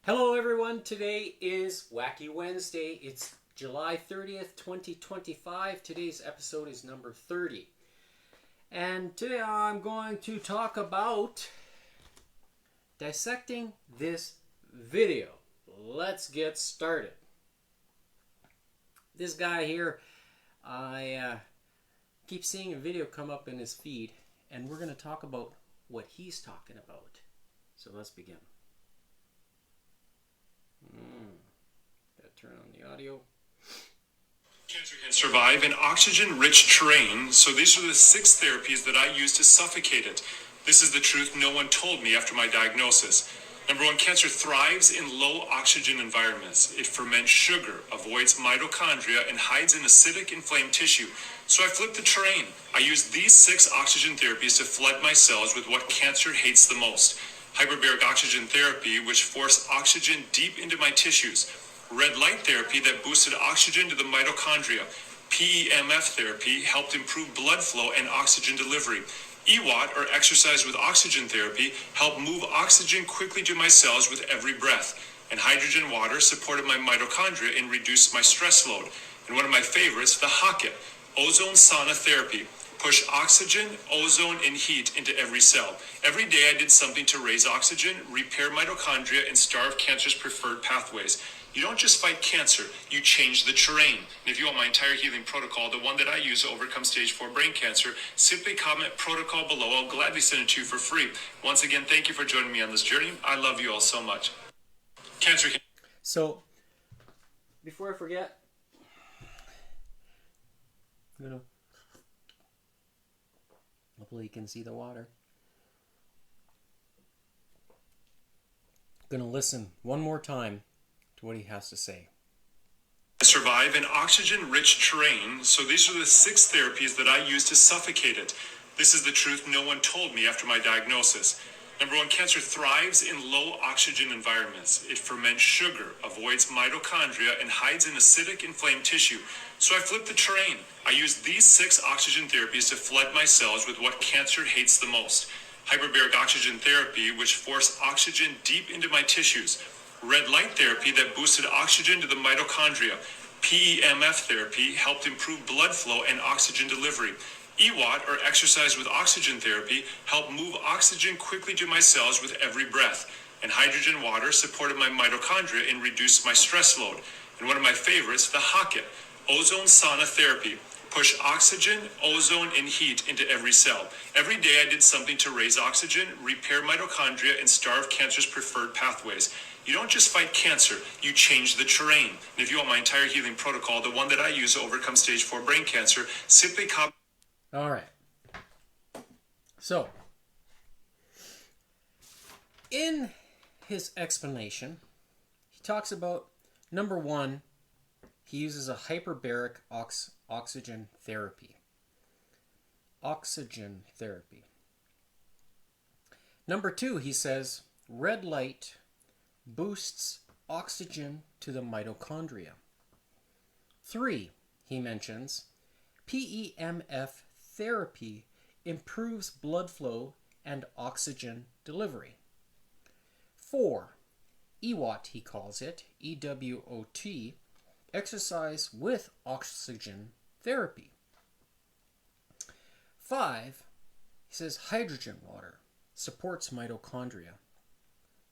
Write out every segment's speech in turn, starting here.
Hello everyone, today is Whacky Wednesday. It's July 30th, 2025. Today's episode is number 30. And today I'm going to talk about dissecting this video. Let's get started. This guy here, I keep seeing a video come up in his feed, and we're going to talk about what he's talking about. So let's begin. Gotta turn on the audio. Cancer can survive in oxygen-rich terrain, so these are the 6 therapies that I use to suffocate it. This is the truth no one told me after my diagnosis. Number 1, cancer thrives in low oxygen environments. It ferments sugar, avoids mitochondria, and hides in acidic, inflamed tissue. So I flip the terrain. I use these 6 oxygen therapies to flood my cells with what cancer hates the most. Hyperbaric oxygen therapy, which forced oxygen deep into my tissues. Red light therapy that boosted oxygen to the mitochondria. PEMF therapy helped improve blood flow and oxygen delivery. EWOT, or exercise with oxygen therapy, helped move oxygen quickly to my cells with every breath. And hydrogen water supported my mitochondria and reduced my stress load. And one of my favorites, the HOCATT, ozone sauna therapy. Push oxygen, ozone, and heat into every cell. Every day I did something to raise oxygen, repair mitochondria, and starve cancer's preferred pathways. You don't just fight cancer, you change the terrain. And if you want my entire healing protocol, the one that I use to overcome stage 4 brain cancer, simply comment protocol below. I'll gladly send it to you for free. Once again, thank you for joining me on this journey. I love you all so much. Cancer can... So, before I forget, hopefully you can see the water. Gonna listen one more time to what he has to say. Survive in oxygen-rich terrain, so these are the 6 therapies that I use to suffocate it. This is the truth no one told me after my diagnosis. Number 1, cancer thrives in low oxygen environments. It ferments sugar, avoids mitochondria, and hides in acidic, inflamed tissue. So I flip the terrain. I use these 6 oxygen therapies to flood my cells with what cancer hates the most. Hyperbaric oxygen therapy, which forced oxygen deep into my tissues. Red light therapy that boosted oxygen to the mitochondria. PEMF therapy helped improve blood flow and oxygen delivery. EWOT, or exercise with oxygen therapy, helped move oxygen quickly to my cells with every breath. And hydrogen water supported my mitochondria and reduced my stress load. And one of my favorites, the HOCATT, ozone sauna therapy. Push oxygen, ozone, and heat into every cell. Every day I did something to raise oxygen, repair mitochondria, and starve cancer's preferred pathways. You don't just fight cancer, you change the terrain. And if you want my entire healing protocol, the one that I use to overcome stage 4 brain cancer, simply copy... All right. So, in his explanation, he talks about, number 1, he uses a hyperbaric oxygen therapy. Oxygen therapy. Number 2, he says, red light boosts oxygen to the mitochondria. 3, he mentions, PEMF therapy improves blood flow and oxygen delivery. 4, EWOT, he calls it, EWOT, exercise with oxygen therapy. 5, he says hydrogen water supports mitochondria.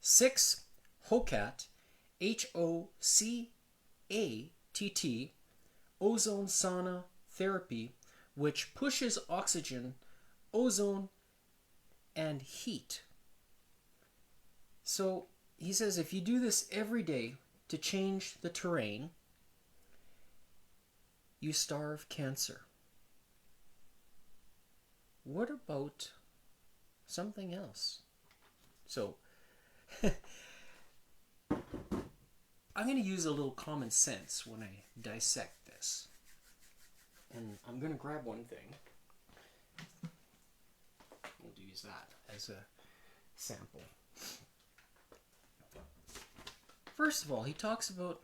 6, HOCATT, HOCATT, ozone sauna therapy, which pushes oxygen, ozone, and heat. So he says if you do this every day to change the terrain, you starve cancer. What about something else? So I'm going to use a little common sense when I dissect this. And I'm going to grab one thing. We'll use that as a sample. First of all, he talks about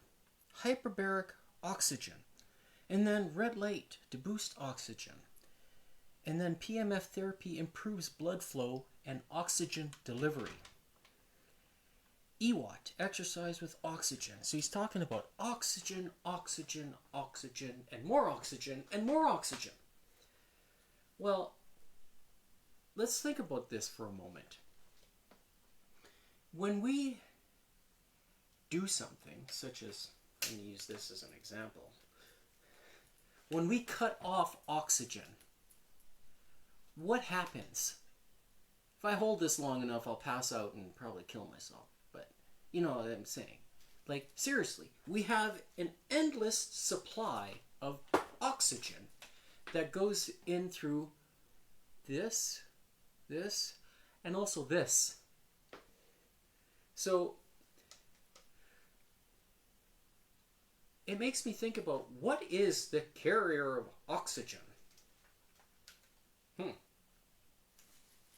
hyperbaric oxygen, and then red light to boost oxygen, and then PEMF therapy improves blood flow and oxygen delivery. EWOT, exercise with oxygen. So he's talking about oxygen, oxygen, oxygen, and more oxygen, and more oxygen. Well, let's think about this for a moment. When we do something, such as, I'm going to use this as an example, when we cut off oxygen, what happens? If I hold this long enough, I'll pass out and probably kill myself. But you know what I'm saying. Like, seriously, we have an endless supply of oxygen that goes in through this, and also this. So it makes me think about, what is the carrier of oxygen?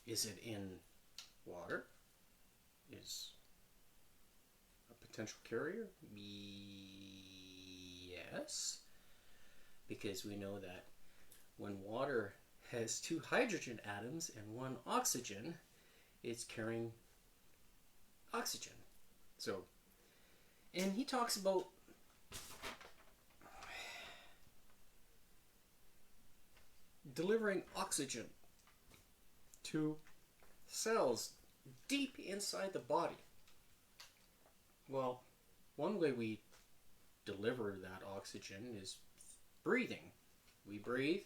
Is it in water? Is a potential carrier? Yes. Because we know that when water has 2 hydrogen atoms and 1 oxygen, it's carrying oxygen. So, and he talks about delivering oxygen to cells deep inside the body. Well, one way we deliver that oxygen is breathing. We breathe,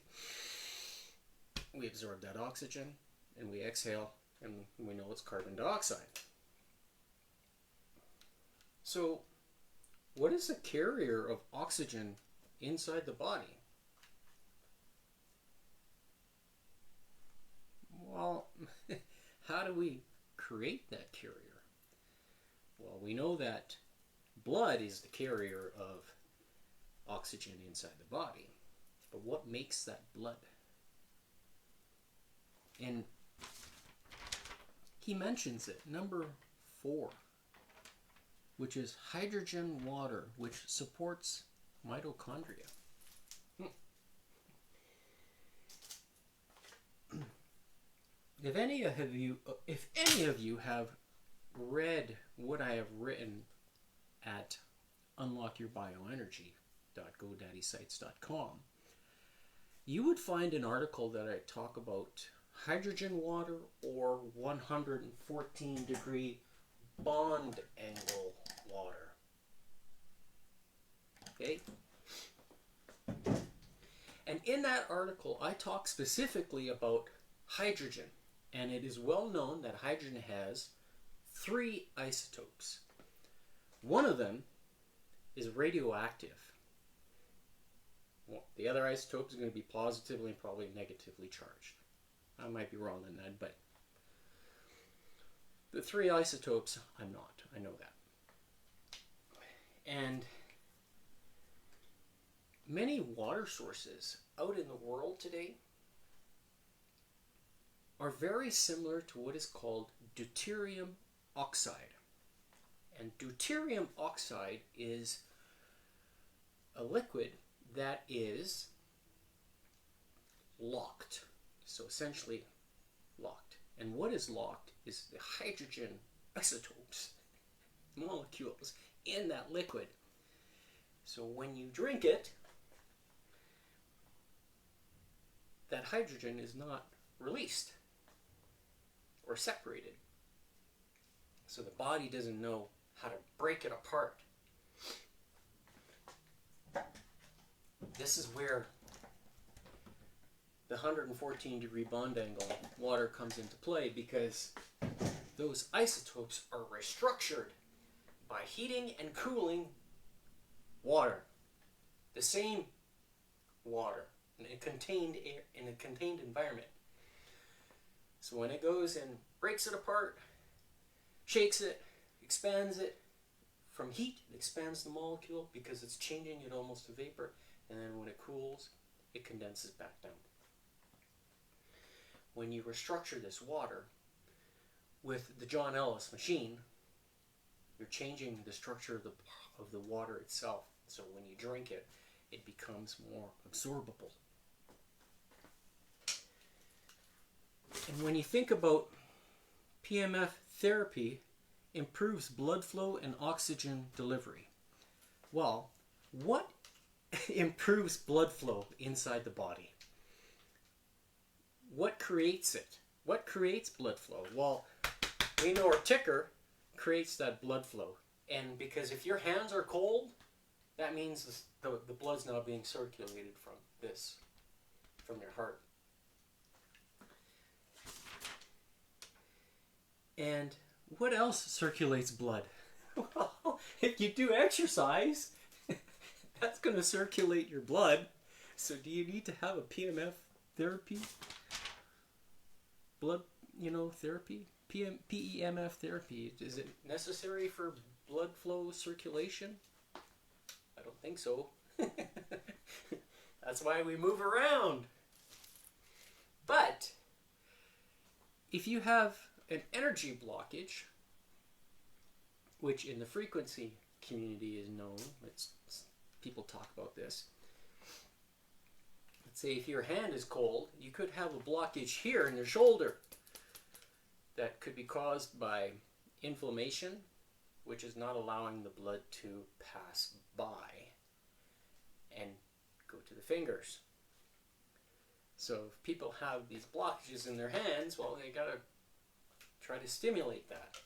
we absorb that oxygen, and we exhale, and we know it's carbon dioxide. So, what is the carrier of oxygen inside the body? Well, how do we create that carrier? Well, we know that blood is the carrier of oxygen inside the body. But what makes that blood? And he mentions it, number 4, which is hydrogen water, which supports mitochondria. If any of you have read what I have written at unlockyyourbioenergy.godaddyscites.com, you would find an article that I talk about hydrogen water or 114-degree bond angle water. Okay? And in that article, I talk specifically about hydrogen. And it is well known that hydrogen has 3 isotopes. One of them is radioactive. Well, the other isotope is going to be positively and probably negatively charged. I might be wrong on that, but the 3 isotopes, I'm not. I know that. And many water sources out in the world today are very similar to what is called deuterium oxide. And deuterium oxide is a liquid that is locked. So essentially locked. And what is locked is the hydrogen isotopes, molecules in that liquid. So when you drink it, that hydrogen is not released or separated. So the body doesn't know how to break it apart. This is where the 114-degree bond angle water comes into play, because those isotopes are restructured by heating and cooling water. The same water in a contained air, in a contained environment. So when it goes and breaks it apart, shakes it, expands it, from heat it expands the molecule because it's changing it almost to vapor, and then when it cools, it condenses back down. When you restructure this water with the John Ellis machine, you're changing the structure of the water itself. So when you drink it, it becomes more absorbable. And when you think about PMF therapy, improves blood flow and oxygen delivery. Well, what improves blood flow inside the body? What creates it? What creates blood flow? Well, we know our ticker creates that blood flow. And because if your hands are cold, that means the blood's not being circulated from your heart. And what else circulates blood? Well, if you do exercise, that's going to circulate your blood. So do you need to have a PMF therapy? Blood, therapy? PEMF therapy. Is it necessary for blood flow circulation? I don't think so. That's why we move around. But if you have an energy blockage, which in the frequency community is known, people talk about this. Let's say if your hand is cold, you could have a blockage here in your shoulder that could be caused by inflammation, which is not allowing the blood to pass by and go to the fingers. So if people have these blockages in their hands, well, they gotta try to stimulate that.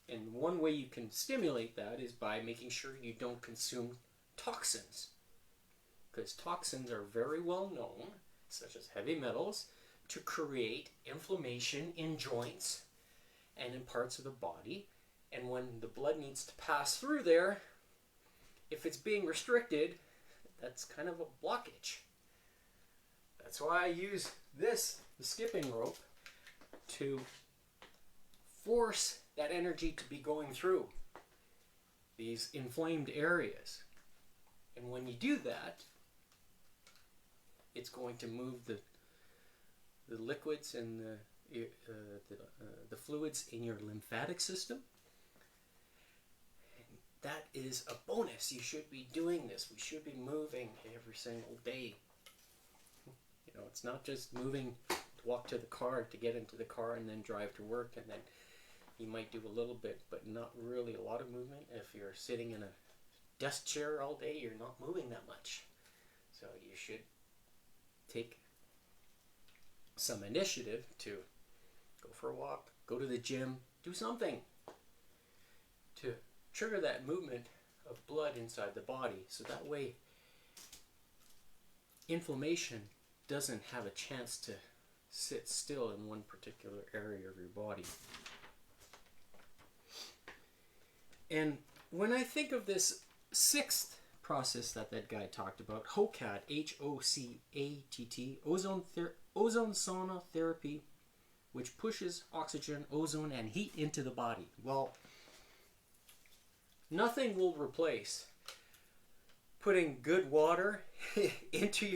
And one way you can stimulate that is by making sure you don't consume toxins. Because toxins are very well known, such as heavy metals, to create inflammation in joints and in parts of the body. And when the blood needs to pass through there, if it's being restricted, that's kind of a blockage. That's why I use the skipping rope, to force that energy to be going through these inflamed areas. And when you do that, it's going to move the liquids and the fluids in your lymphatic system. And that is a bonus. You should be doing this. We should be moving every single day. It's not just moving to walk to the car, to get into the car and then drive to work, and then you might do a little bit, but not really a lot of movement. If you're sitting in a desk chair all day, you're not moving that much. So you should take some initiative to go for a walk, go to the gym, do something to trigger that movement of blood inside the body. So that way inflammation doesn't have a chance to sit still in one particular area of your body. And when I think of this sixth process that guy talked about, HOCATT, H-O-C-A-T-T, ozone sauna therapy, which pushes oxygen, ozone, and heat into the body. Well, nothing will replace putting good water into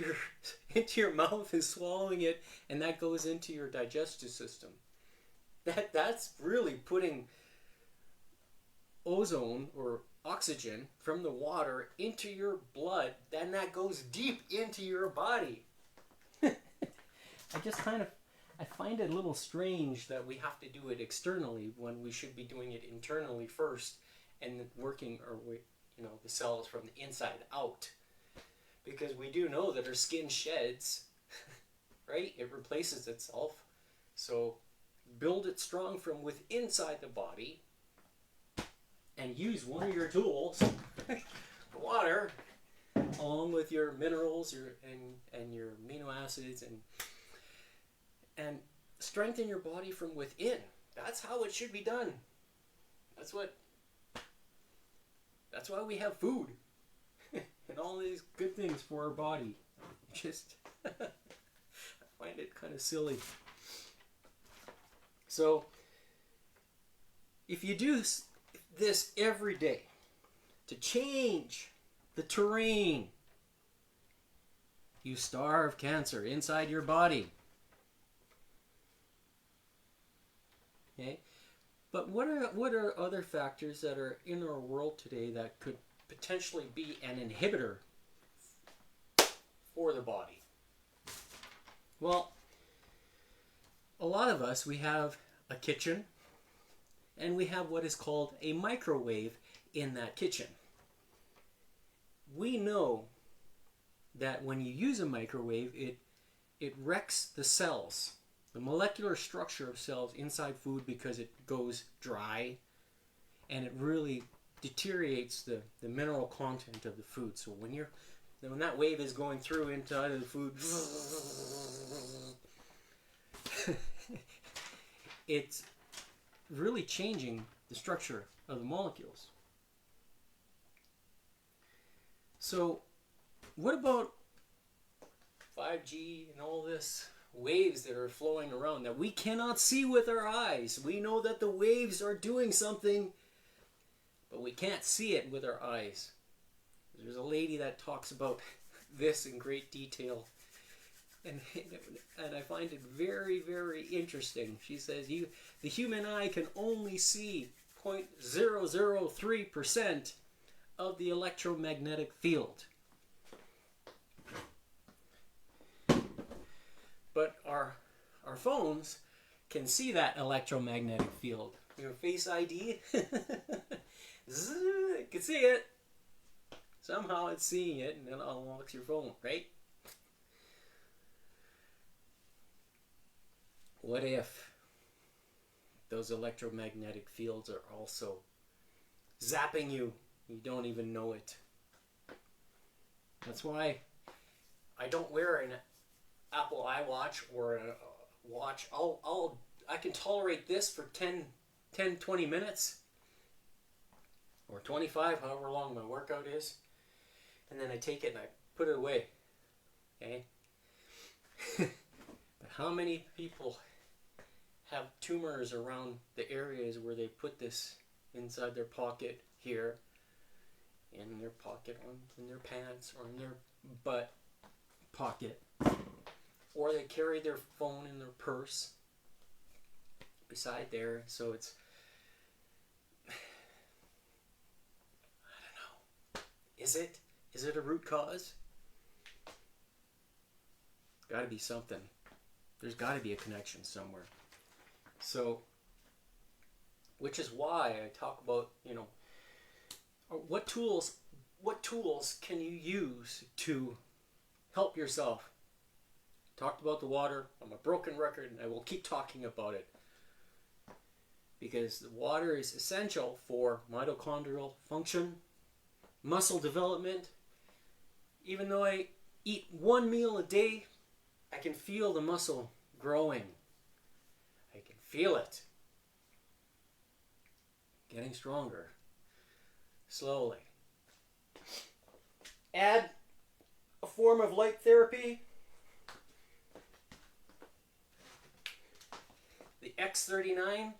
your mouth and swallowing it, and that goes into your digestive system. That's really putting ozone or oxygen from the water into your blood, then that goes deep into your body. I find it a little strange that we have to do it externally when we should be doing it internally first, and working the cells from the inside out. Because we do know that our skin sheds, right? It replaces itself. So build it strong from within inside the body, and use one of your tools, water, along with your minerals, and your amino acids, and strengthen your body from within. That's how it should be done. That's why we have food and all these good things for our body. I find it kind of silly. So if you do this every day to change the terrain, you starve cancer inside your body. Okay? But what are other factors that are in our world today that could potentially be an inhibitor for the body? Well, a lot of us, we have a kitchen, and we have what is called a microwave in that kitchen. We know that when you use a microwave, it wrecks the cells, the molecular structure of cells inside food, because it goes dry and it really deteriorates the mineral content of the food. So when that wave is going through inside of the food, it's really changing the structure of the molecules. So what about 5G and all this waves that are flowing around that we cannot see with our eyes? We know that the waves are doing something, but we can't see it with our eyes. There's a lady that talks about this in great detail, and I find it very, very interesting. She says the human eye can only see 0.003% of the electromagnetic field. But our phones can see that electromagnetic field. Your Face ID, it can see it. Somehow it's seeing it, and then it unlocks your phone, right? What if those electromagnetic fields are also zapping you? You don't even know it. That's why I don't wear an Apple iWatch or a watch. I can tolerate this for 10, 20 minutes or 25, however long my workout is, and then I take it and I put it away. Okay? But how many people have tumors around the areas where they put this inside their pocket here, in their pocket, in their pants, or in their butt pocket? Or they carry their phone in their purse beside there. So it's, I don't know. Is it a root cause? Got to be something. There's got to be a connection somewhere. So, which is why I talk about, what tools can you use to help yourself? Talked about the water. I'm a broken record, and I will keep talking about it, because the water is essential for mitochondrial function, muscle development. Even though I eat one meal a day, I can feel the muscle growing. I can feel it getting stronger slowly. Add a form of light therapy. The X39,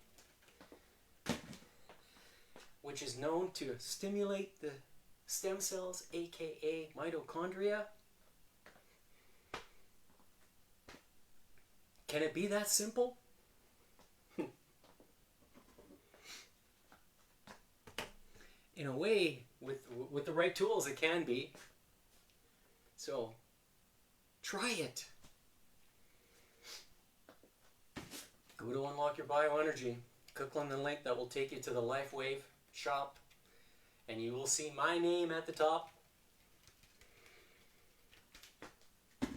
which is known to stimulate the stem cells, aka mitochondria. Can it be that simple? In a way, with the right tools, it can be. So, try it. Go to Unlock Your Bioenergy. Click on the link that will take you to the LifeWave shop, and you will see my name at the top.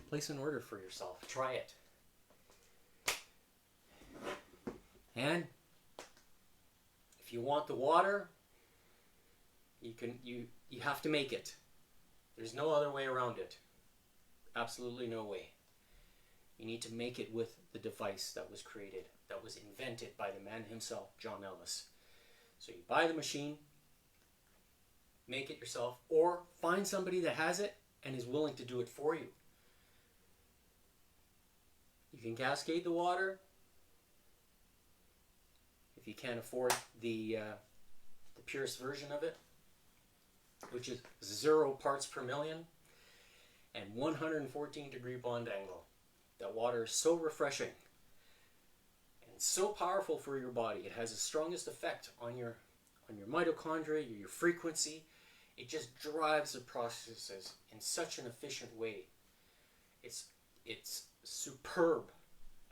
Place an order for yourself. Try it. And if you want the water, you have to make it. There's no other way around it. Absolutely no way. You need to make it with the device that was created, that was invented by the man himself, John Ellis. So you buy the machine, make it yourself, or find somebody that has it and is willing to do it for you. You can cascade the water. If you can't afford the purest version of it, which is 0 parts per million and 114-degree bond angle. That water is so refreshing and so powerful for your body. It has the strongest effect on your mitochondria, your frequency. It just drives the processes in such an efficient way. It's superb.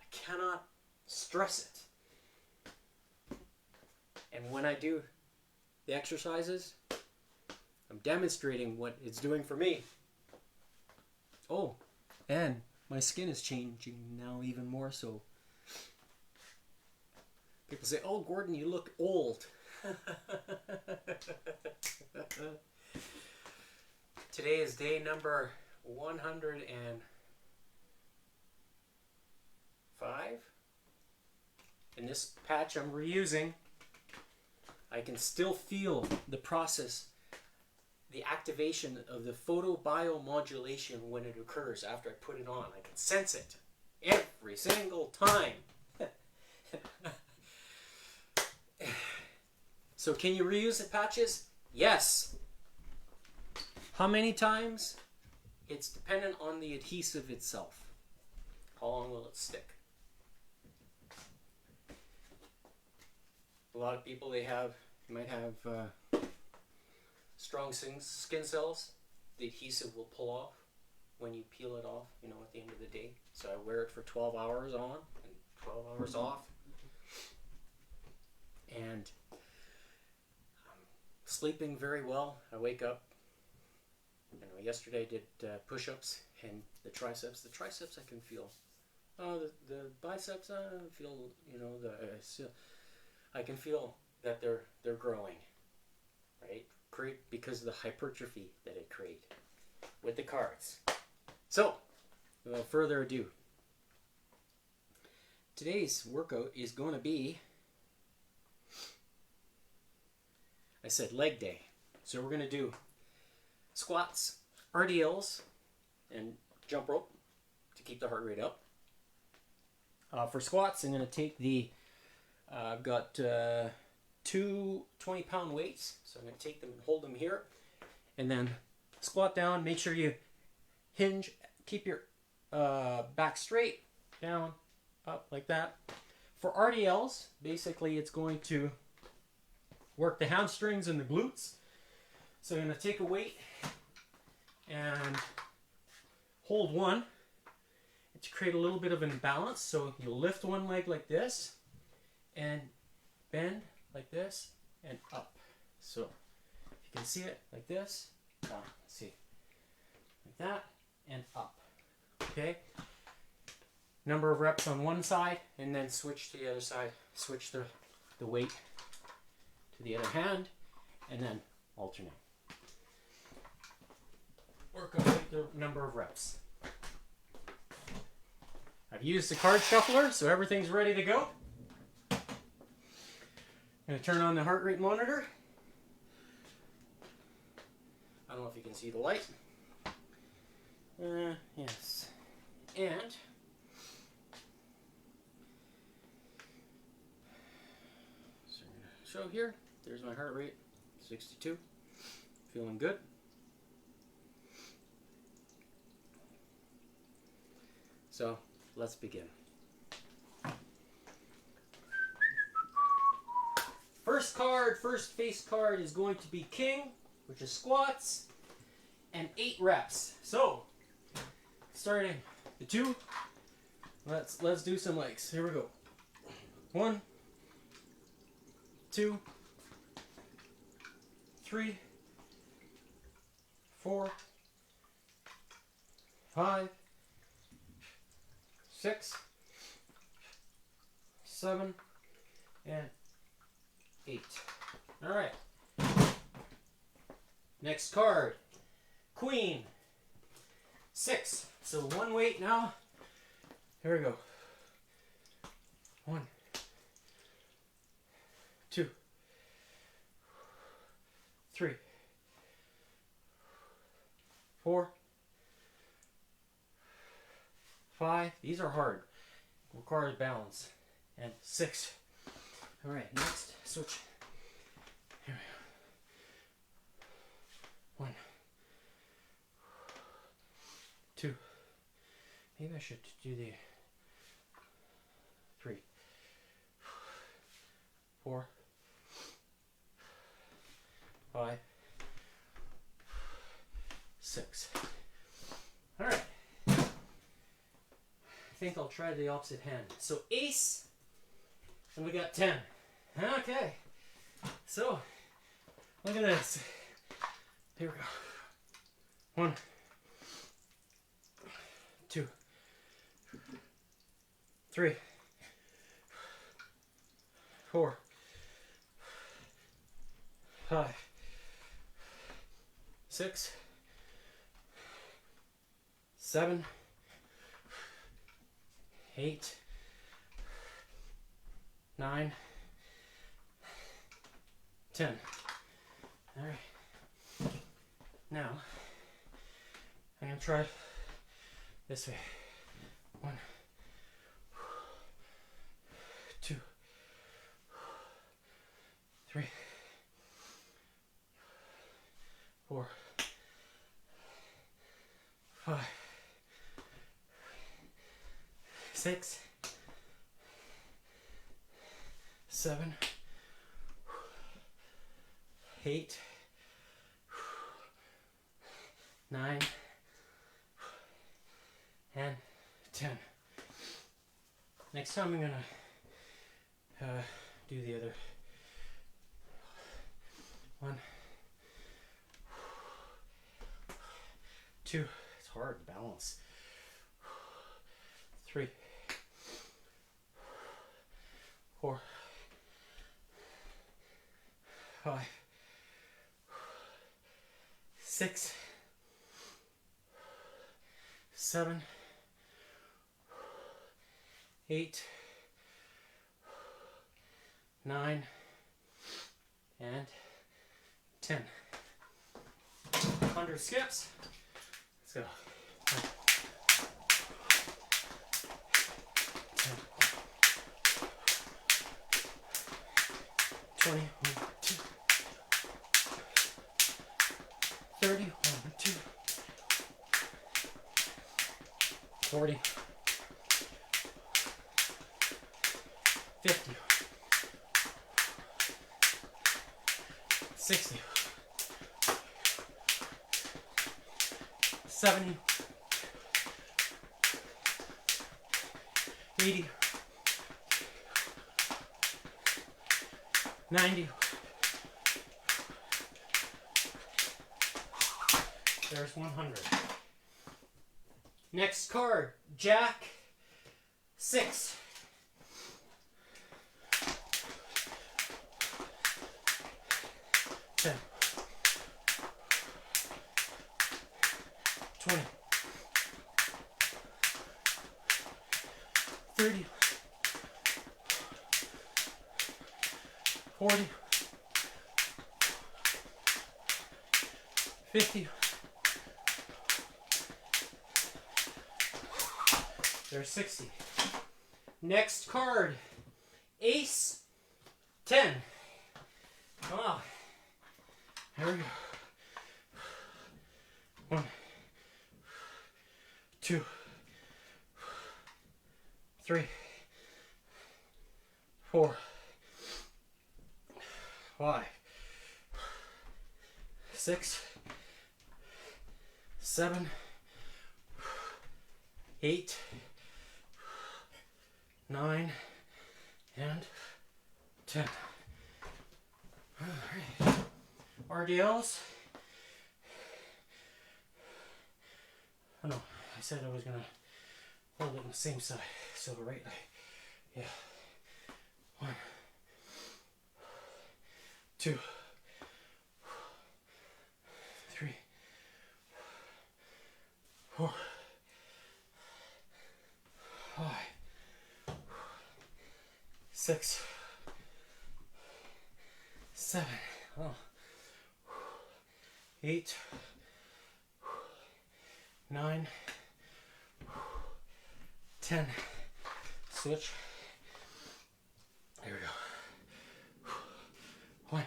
I cannot stress it. And when I do the exercises, I'm demonstrating what it's doing for me. Oh, and my skin is changing now even more so. People say, oh, Gordon, you look old. Today is day number 105. And this patch I'm reusing, I can still feel the process, the activation of the photobiomodulation when it occurs after I put it on. I can sense it every single time. So can you reuse the patches? Yes. How many times? It's dependent on the adhesive itself. How long will it stick? A lot of people, might have strong skin cells. The adhesive will pull off when you peel it off, at the end of the day. So I wear it for 12 hours on and 12 hours off. And I'm sleeping very well. I wake up. Yesterday I did push-ups and the triceps. The triceps I can feel. The biceps I feel. I can feel that they're growing, right? Because of the hypertrophy that it create with the cards. So, without further ado, today's workout is going to be, I said leg day. So we're going to do squats, RDLs, and jump rope to keep the heart rate up. For squats, I'm going to take I've got 2 20-pound weights, so I'm going to take them and hold them here, and then squat down. Make sure you hinge, keep your back straight, down, up, like that. For RDLs, basically it's going to work the hamstrings and the glutes. So I'm going to take a weight and hold one to create a little bit of an imbalance. So you lift one leg like this and bend like this and up. So if you can see it like this, let's see, like that and up. Okay. Number of reps on one side, and then switch to the other side. Switch the weight to the other hand, and then alternate. Work on the number of reps. I've used the card shuffler, so everything's ready to go. I'm going to turn on the heart rate monitor. I don't know if you can see the light. Yes. And so I'm going to show here. There's my heart rate, 62. Feeling good. So let's begin. First face card is going to be King, which is squats, and 8 reps. So, starting the 2, let's do some legs. Here we go. 1, 2, 3, 4, 5, 6, 7, and 8. All right. Next card, Queen. 6. So one weight now. Here we go. 1, 2, 3, 4, 5. These are hard. Requires balance. And 6. All right. Next, switch. Here we go. 1, 2. Maybe I should do the 3, 4, 5, 6. All right. I think I'll try the opposite hand. So ace, and we got 10. Okay. So, look at this. Here we go. 1, 2, 3, 4, 5, 6, 7, 8, 9, 10. All right. Now, I'm going to try this way. 1, 2, 3, 4, 5, 6, 7, 8, 9, and 10. Next time I'm gonna do the other 1, 2. It's hard to balance. 3, 4, 5, 6, 7, 8, 9, and 10. 100 skips. Let's go. 10, 20, 1, 2, 30, 1, 2, 40, 50, 60, 70, 80, 90. There's 100. Next card, Jack 6. $10, 20, 30, 40, 50. There's 60. Next card, Ace 10. Come on. Here we go. 1, 2, 3, 4, 5, 6, 7, 8, 9, and 10. All right. RDLs. Oh no, I said I was gonna hold it on the same side. So the right leg. Yeah. 1, 2, 3, 4, 5, 6, 7, 8, 9, 10. Switch. Here we go. 1,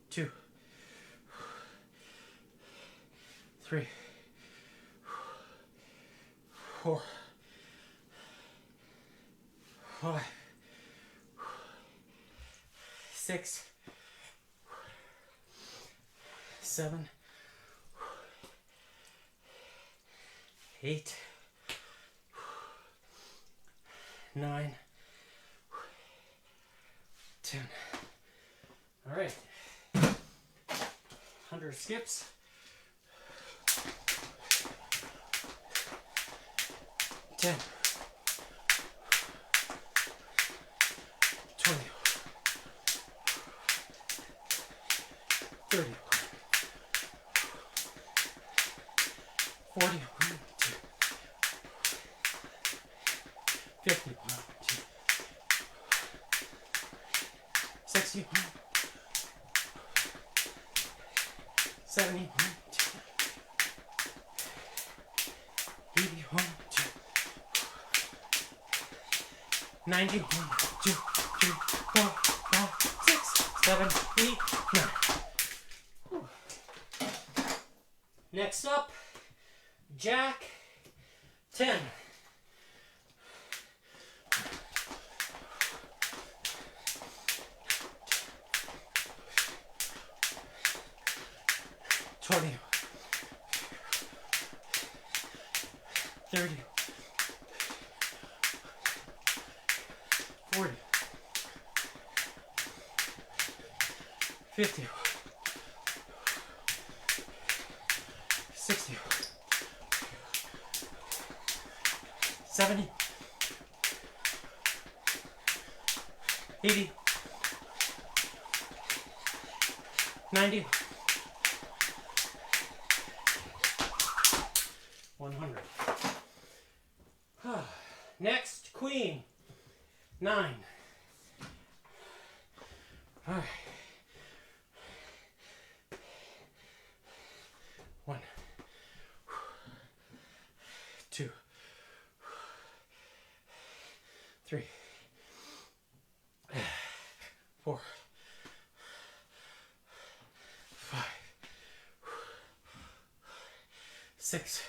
2, 3, 4, 5, 6, 7, 8, 9, 10. All right. 100 skips. 10, 20, 30, 40, 50, 60, 70, 80, 90, 1, 2, 3, 4, 5, 6, 7, 8, 9. Whew. Next up, jack 10. $20, $30, $40, $50, $60, $70, $80, $90, $100. Next, queen 9. All right. 1, 2, 3, 4, 5, 6,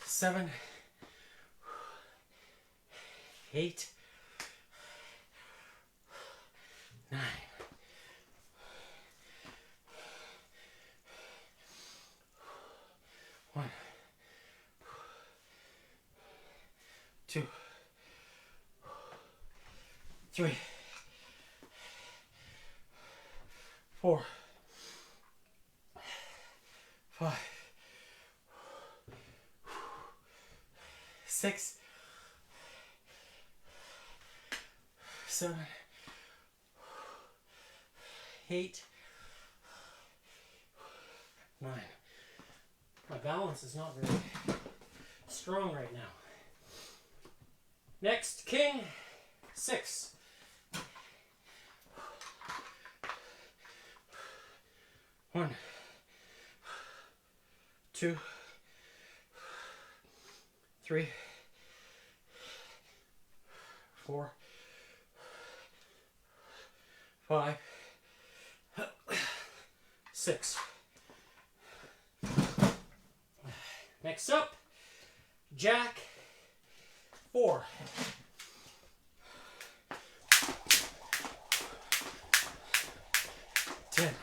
7, 8, 9. 1, 2, 3, 4, 5, 6, 7, 8, 9. My balance is not very strong right now. Next, king 6. 1, 2, 3, 4, 5, 6. Next up, jack 4. 10,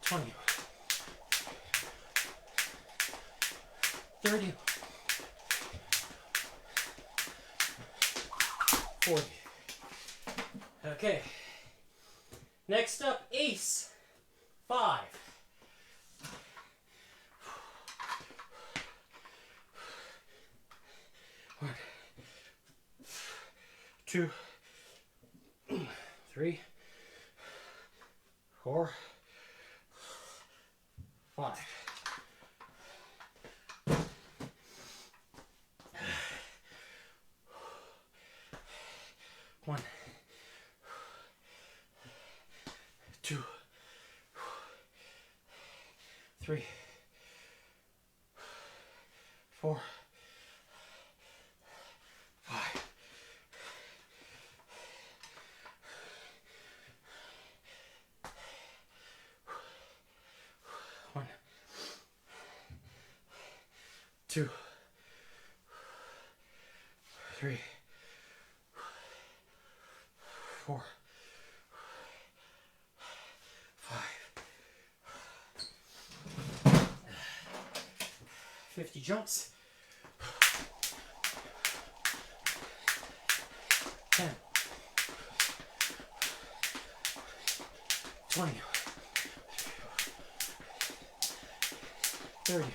20, 30, 40. Okay. Next up, ace 5. 1, 2, 3, 4, 5. 1, 2, 3, 4, 5. 1, 2, 3, 4, 5. $50. jumps. 10, 20, 30,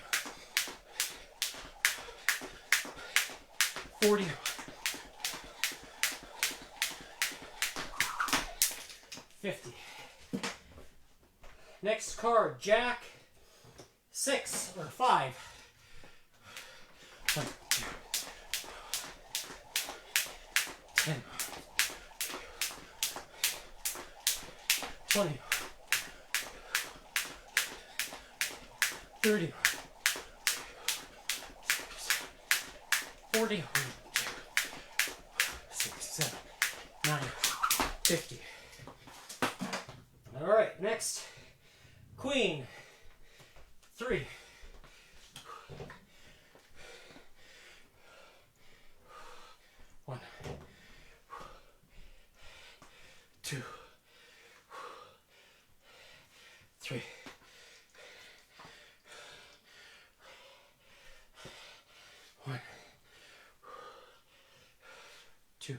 40, 50. Next card, Jack, 6 or 5. 1, 2, 10, 20, 30, 40, 6, 7, 9, 50. All right, next, Queen, 3. 1, 2, 3, 1, 2,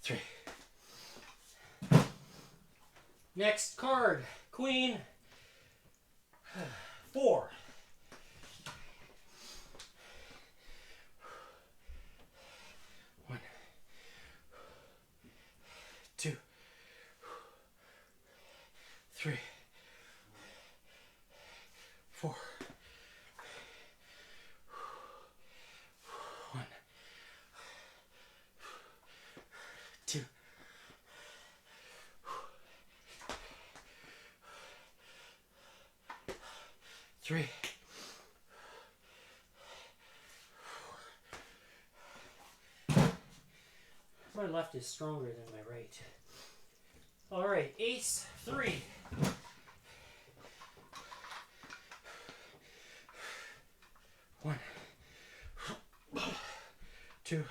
3. Next card, Queen, 4. 1, 2, 3, 4. 1, 2, 3. My left is stronger than my right. All right, Ace, 3. 1, 2,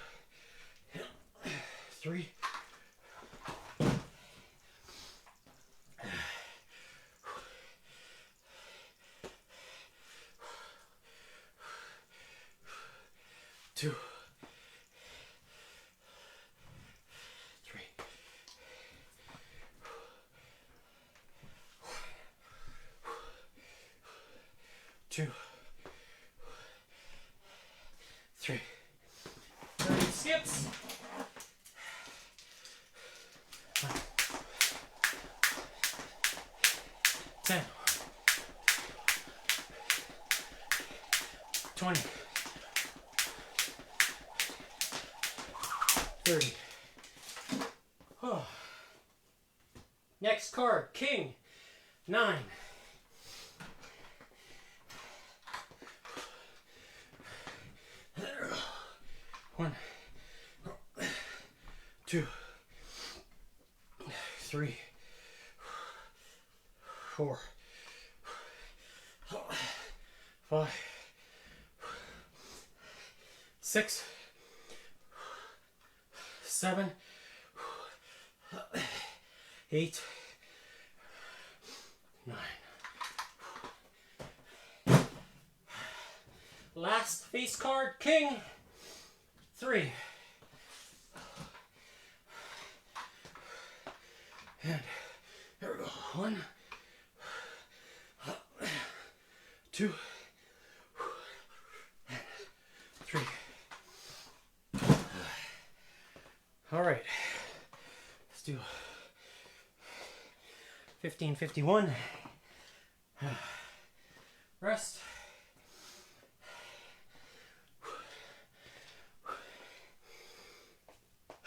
3. 2, 3. 2, 3. 30 skips. 1, 10, 20, 30. Oh. Next card, King, 9. 1, 2, 3, 4, 5, 6, 7, 8, 9. Last face card, King, 3. And here we go. 1, 2, 3. All right. Let's do 15:51. Rest.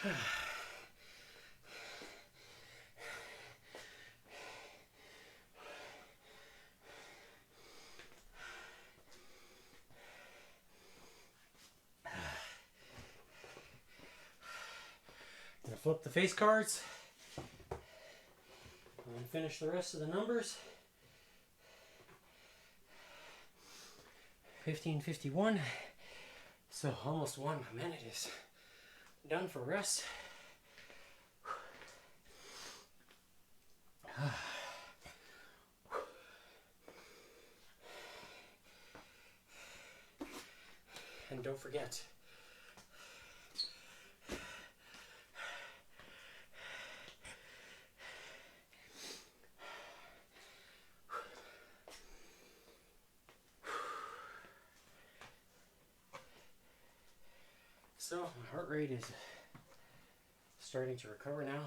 I'm going to flip the face cards and finish the rest of the numbers. 15:51. So almost 1 minute is done for rest. And don't forget, so my heart rate is starting to recover now.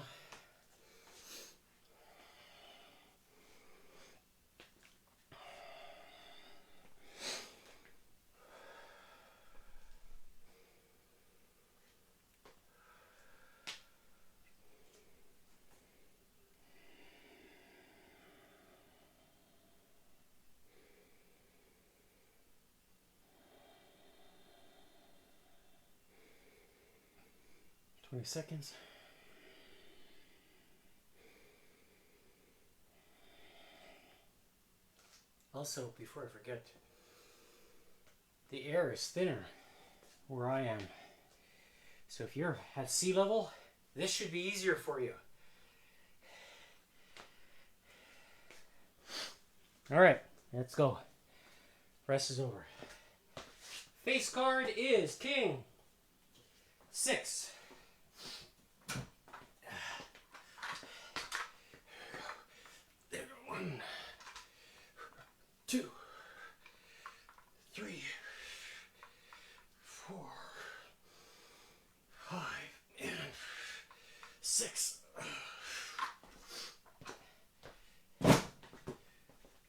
Seconds. Also, before I forget, the air is thinner where I am. So if you're at sea level, this should be easier for you. All right, let's go. Rest is over. Face card is King 6. There we go. 1, 2, 3, 4, 5, and 6.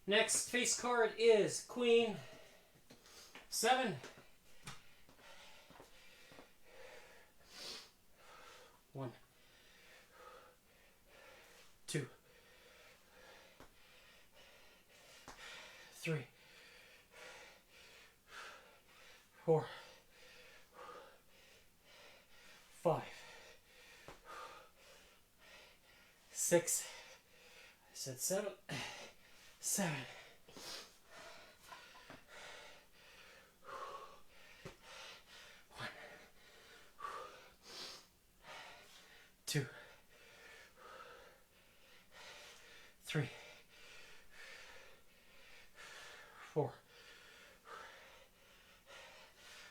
Next face card is Queen 7. 1, 2, 3, 4, 5, 6. I said 7. 7. 1, 2, 3, 4,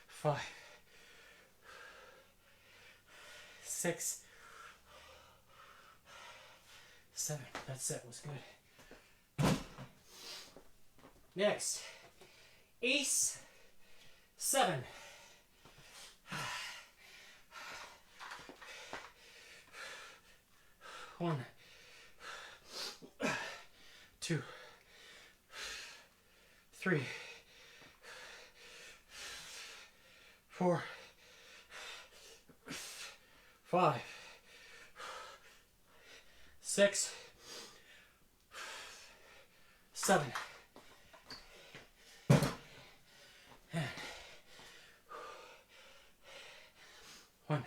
5, 6, 7. That set was good. Next, Ace 7. 1, 2, 3, 4, 5, 6, 7. And 1,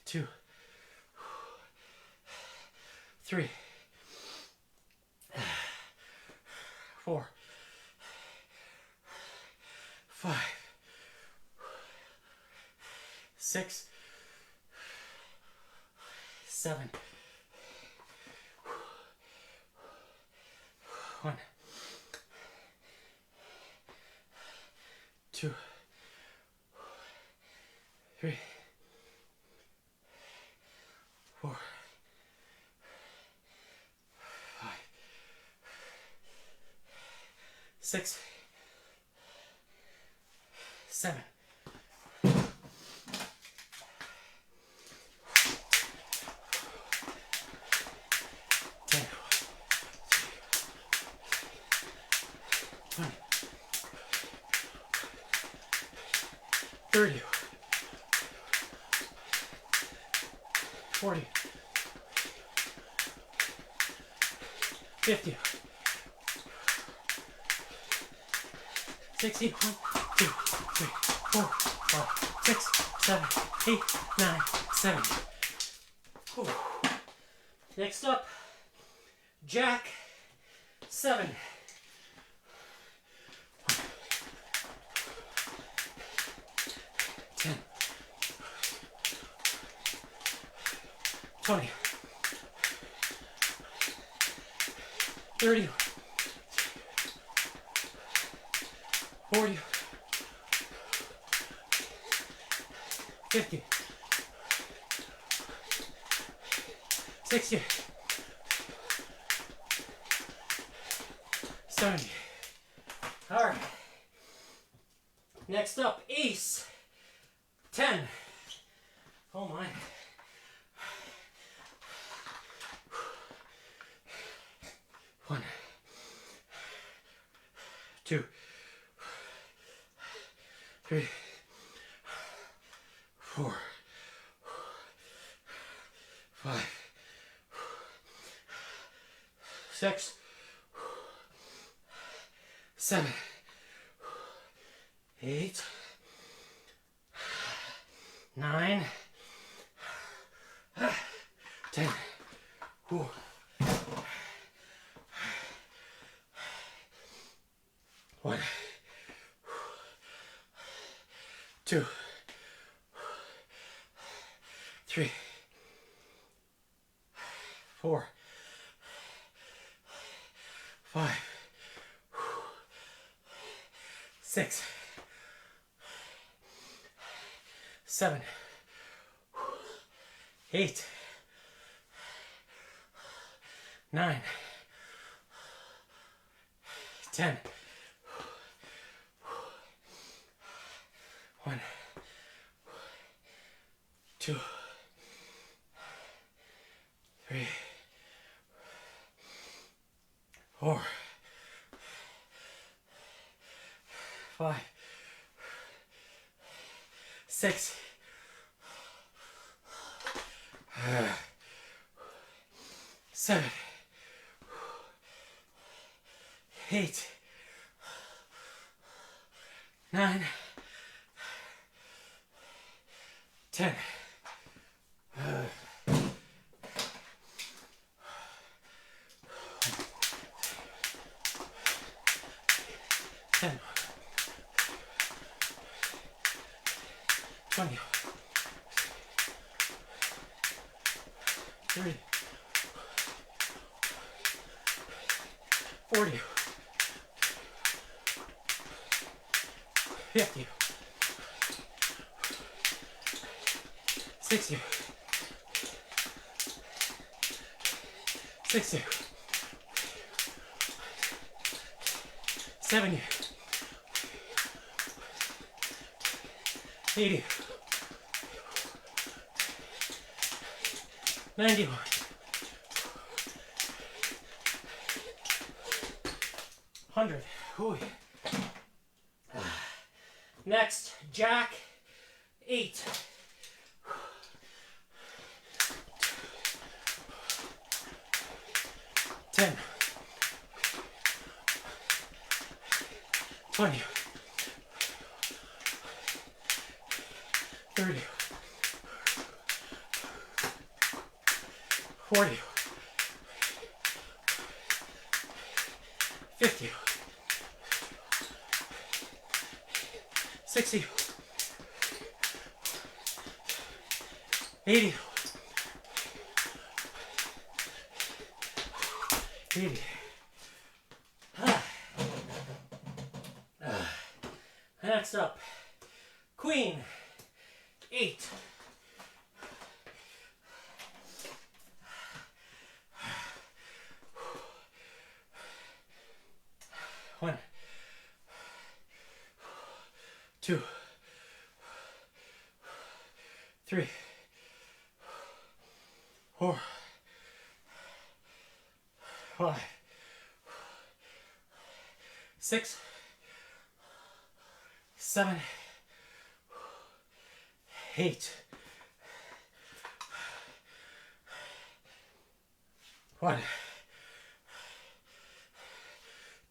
2, 3, 4, 5, 6, 7. 1, 2, 3, 4, 5, 6, 7. 10, 20, 30, 40, 50, 60, 1, 2, 3, 4, 5, 6, 7, 8, 9, 7. Whew. Next up, Jack 7. 10, 20, 30, 40, 50, 60, 70. All right. Next up, ace. 10. Oh my. 1, 2, 3, 4, 5, 6, 7, 8, 9, 10. Whew. 1, 2, 3, 4, 5, 6, 7, 8, 9, 10. 1, 2, 3, 4, 5, 6, 7, 8, 9, 10. 10, 20, 30, 40, 50, 60, 60, 70, 80, 91, 100. Ooh. Next, Jack 8. 10, 20, 30, 40, 50, 60, 80, 80. Next up, Queen 8. 1, 2, 3, 4, 5, 6, 7, 8. 1,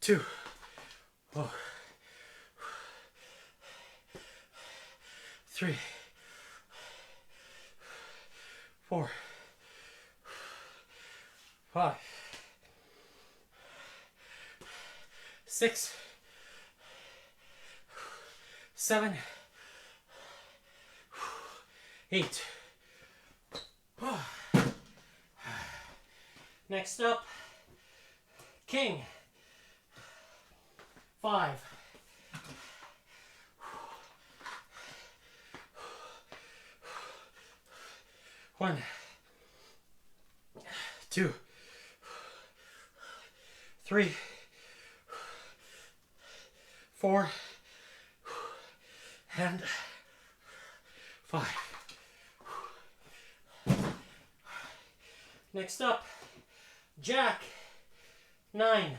2, 3, 4, 5, 6, 7, 8. Next up, King 5. 1, 2, 3, 4, and 5. Next up, jack, 9.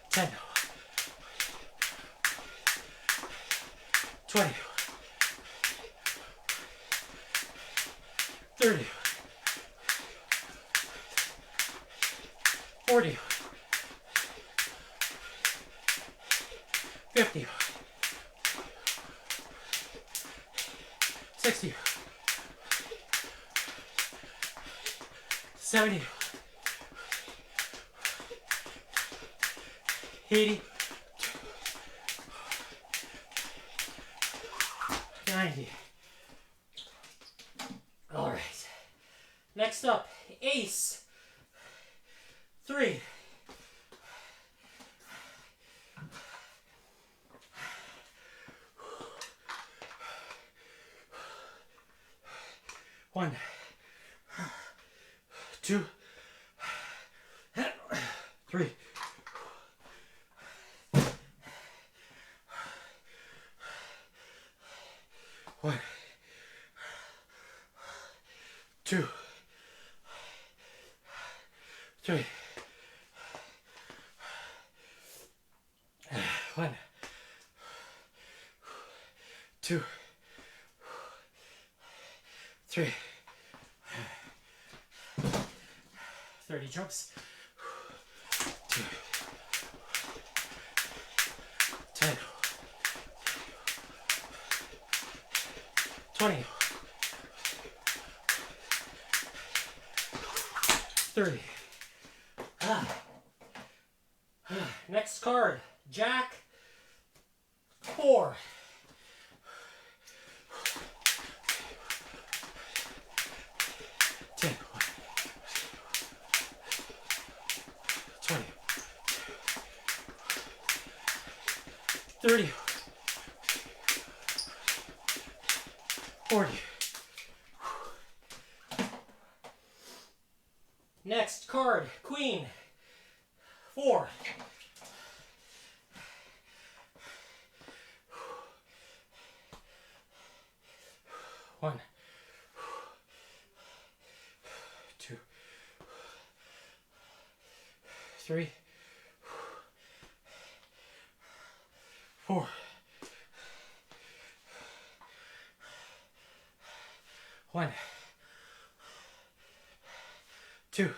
10, 20, 30, 40, 50, 60, 70, 80, 90. All right. Next up, ace, 3. 1, 2, 3. 1, 2, 3. 1, 2, 3. 30 jumps. 2, 10, 20, 30. Next card, jack, 4. 10, 20, 30, 40. Next card, queen, 4. 1, 2, 3, 4. 1, 2,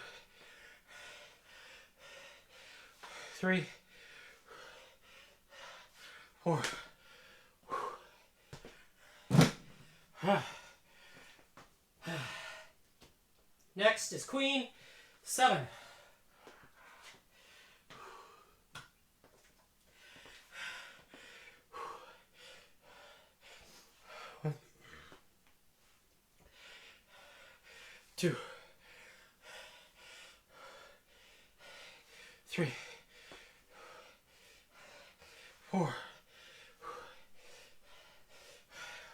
3, 4. Next is queen, 7. 1, 2, 3, 4,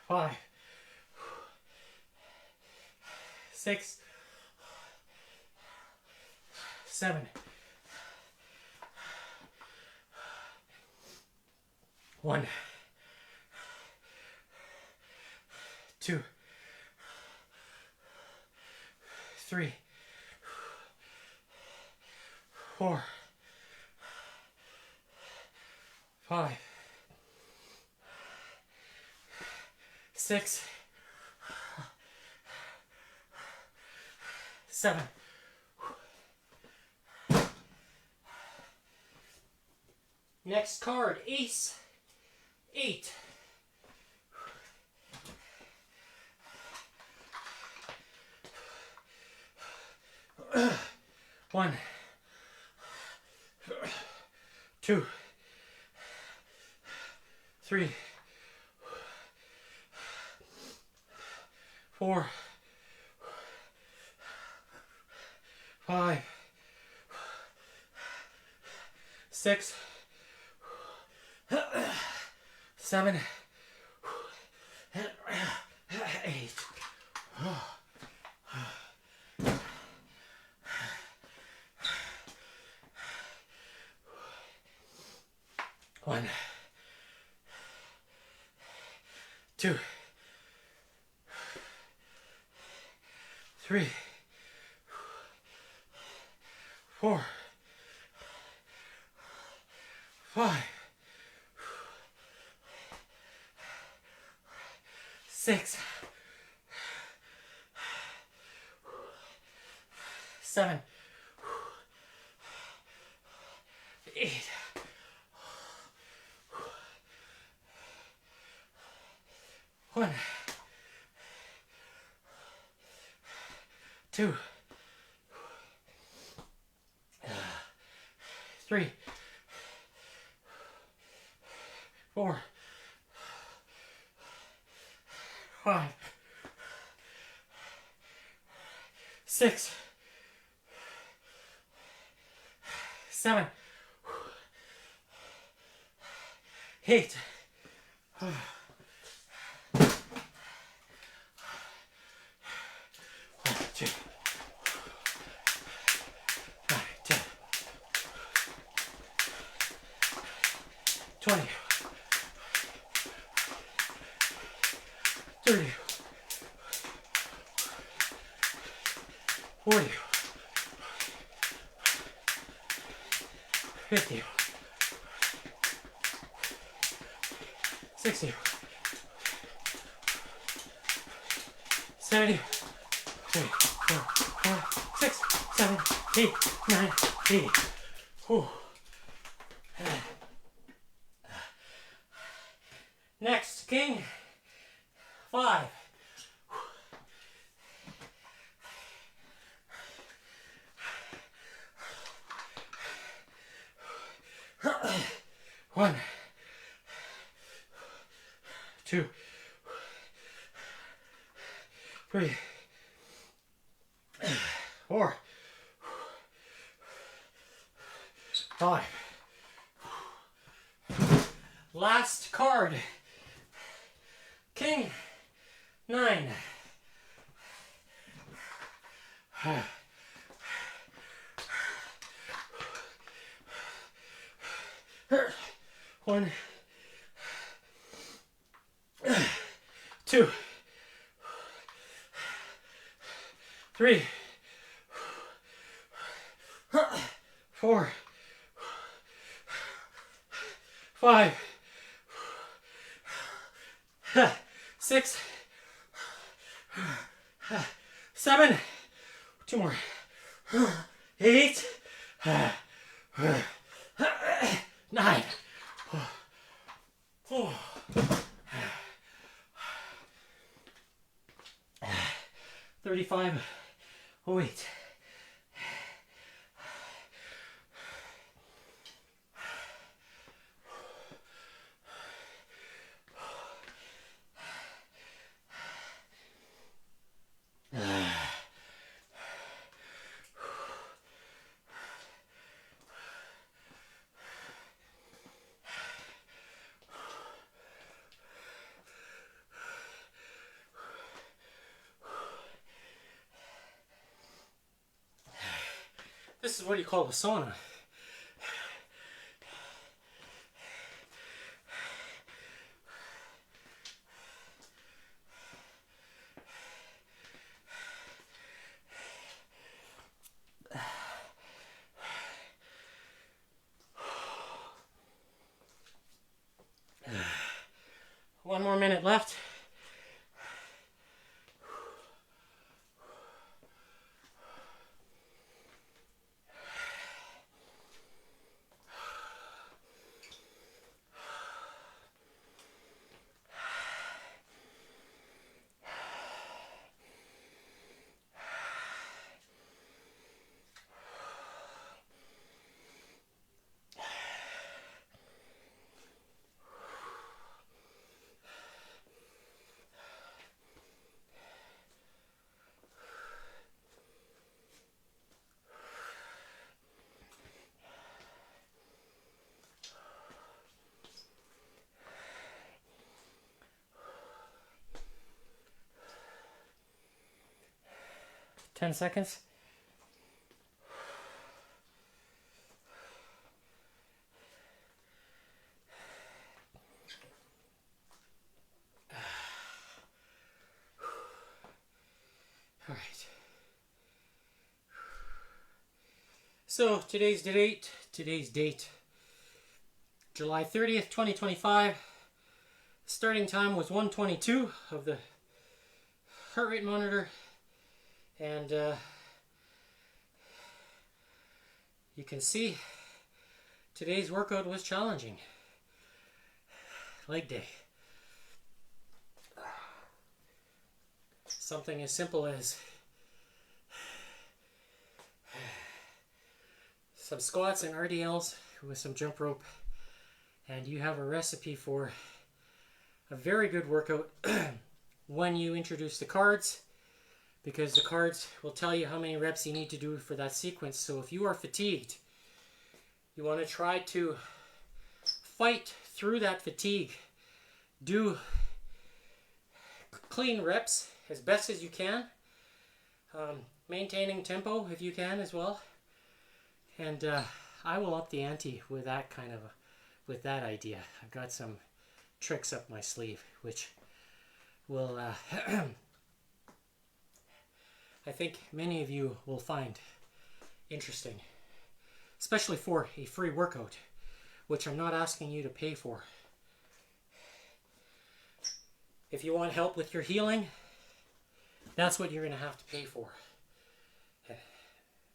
5, 6, 7, 1, 2, 3, 4, 5, 6, 7. Next card, ace, 8. 1, 2, 3, 4, 5, 6, 7, 8. 1, 2, 3, 4, 5, 6, 7, 8. 1, 2, 3, 4, 5, 6, 7, 8. 2, 10, 20, 30, 40, 50, 60, 70, 3, 4, 5, 6, 7, 8, 9, 80. Whew. Next, king. 5. 1, 2, 3, 4, 5. Last card. King 9. 1, 2, 3, 4, 5, 6, 7, 2 more, 8, 9. 35. Oh, wait. This is what you call a sauna. One more minute left. 10 seconds. All right. So today's date, July 30th, 2025. Starting time was 1:22 of the heart rate monitor, and you can see today's workout was challenging. Leg day. Something as simple as some squats and RDLs with some jump rope, and you have a recipe for a very good workout when you introduce the cards, because the cards will tell you how many reps you need to do for that sequence. So if you are fatigued, you want to try to fight through that fatigue. Do clean reps as best as you can, maintaining tempo if you can as well. And I will up the ante with that with that idea. I've got some tricks up my sleeve, which will, I think many of you will find interesting, especially for a free workout, which I'm not asking you to pay for. If you want help with your healing, that's what you're going to have to pay for.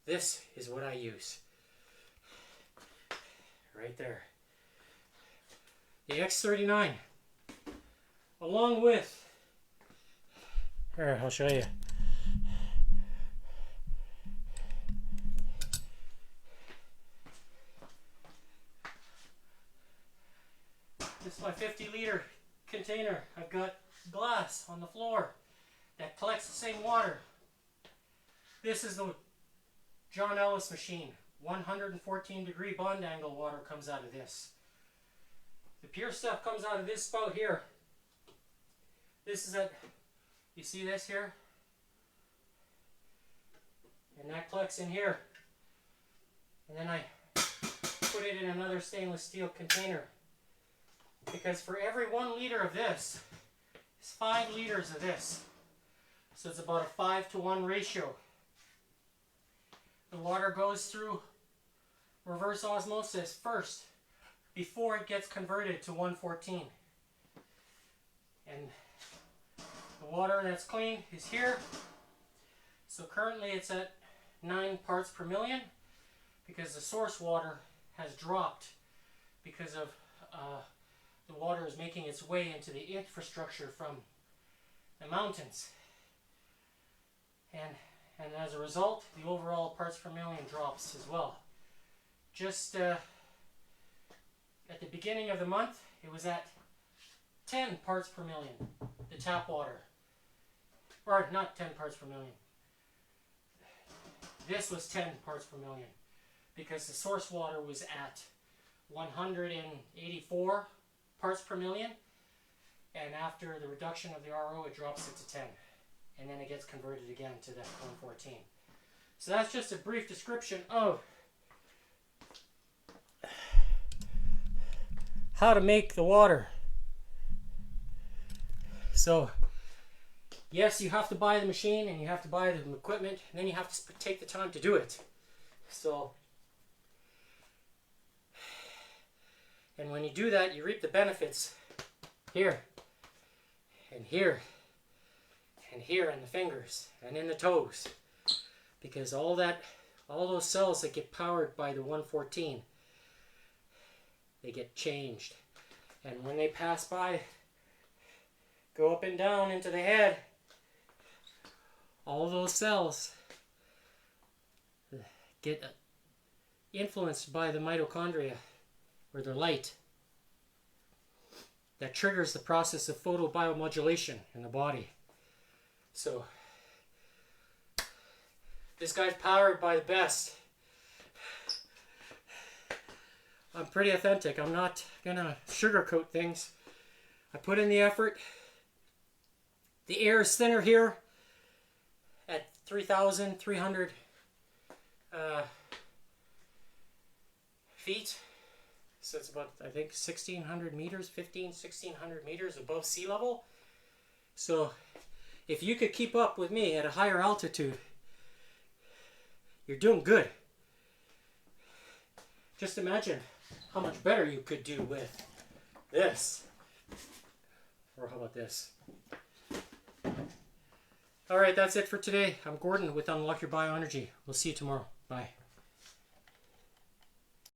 This is what I use. Right there. The X39. Along with, here, I'll show you. This is my 50-liter container. I've got glass on the floor that collects the same water. This is the John Ellis machine. 114-degree bond angle water comes out of this. The pure stuff comes out of this spout here. This is you see this here? And that collects in here. And then I put it in another stainless steel container. Because for every 1 liter of this, it's 5 liters of this. So it's about a 5-to-1 ratio. The water goes through reverse osmosis first before it gets converted to 114. And the water that's clean is here. So currently it's at 9 parts per million because the source water has dropped because of the water is making its way into the infrastructure from the mountains. And as a result, the overall parts per million drops as well. Just at the beginning of the month, it was at 10 parts per million, the tap water. Or not 10 parts per million. This was 10 parts per million because the source water was at 184 parts per million, and after the reduction of the RO, it drops it to 10. And then it gets converted again to that 114. So that's just a brief description of how to make the water. So yes, you have to buy the machine and you have to buy the equipment, and then you have to take the time to do it. So, and when you do that, you reap the benefits here and here and here in the fingers and in the toes, because all those cells that get powered by the 114, they get changed, and when they pass by, go up and down into the head, all those cells get influenced by the mitochondria, or the light, that triggers the process of photobiomodulation in the body. So this guy's powered by the best. I'm pretty authentic. I'm not gonna sugarcoat things. I put in the effort. The air is thinner here at 3,300 feet. So it's about, I think, 1,600 meters, 1,600 meters above sea level. So if you could keep up with me at a higher altitude, you're doing good. Just imagine how much better you could do with this. Or how about this? Alright, that's it for today. I'm Gordon with Unlock Your Bioenergy. We'll see you tomorrow. Bye.